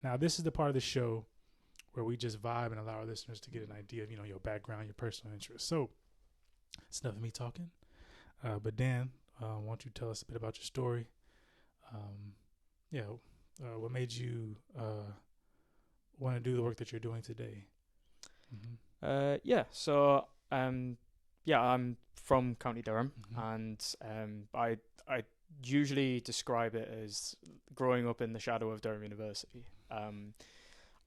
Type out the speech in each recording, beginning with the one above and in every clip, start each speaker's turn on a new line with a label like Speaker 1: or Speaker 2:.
Speaker 1: Now, this is the part of the show where we just vibe and allow our listeners to get an idea of, your background, your personal interests. So it's enough of me talking. But Dan, why don't you tell us a bit about your story? Um, yeah, what made you want to do the work that you're doing today? Mm-hmm.
Speaker 2: Yeah, so yeah, I'm from County Durham,
Speaker 1: Mm-hmm.
Speaker 2: and I usually describe it as growing up in the shadow of Durham University.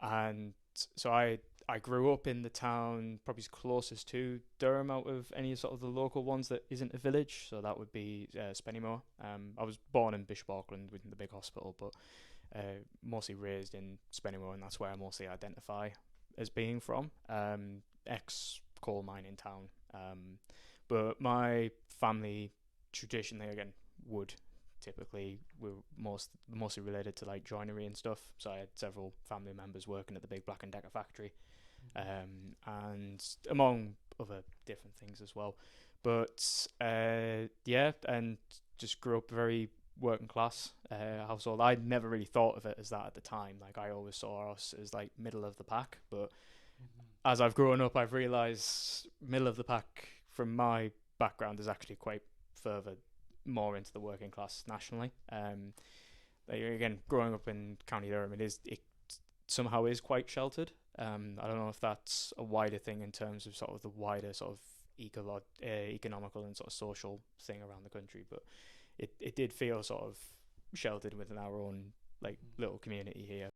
Speaker 2: And so I grew up in the town probably closest to Durham out of any sort of the local ones that isn't a village. So that would be Spennymoor. I was born in Bishop Auckland within the big hospital, but mostly raised in Spennymoor, and that's where I mostly identify as being from. Ex coal mining town. But my family traditionally again would typically were mostly related to like joinery and stuff. So I had several family members working at the big Black and Decker factory, and among other different things as well. But yeah, and just grew up very working class household. I never really thought of it as that at the time. Like I always saw us as like middle of the pack. But
Speaker 1: Mm-hmm.
Speaker 2: as I've grown up, I've realised middle of the pack from my background is actually quite further more into the working class nationally. Like, again, growing up in County Durham, it somehow is quite sheltered. I don't know if that's a wider thing in terms of sort of the wider sort of economical and sort of social thing around the country, but it did feel sort of sheltered within our own like little community here.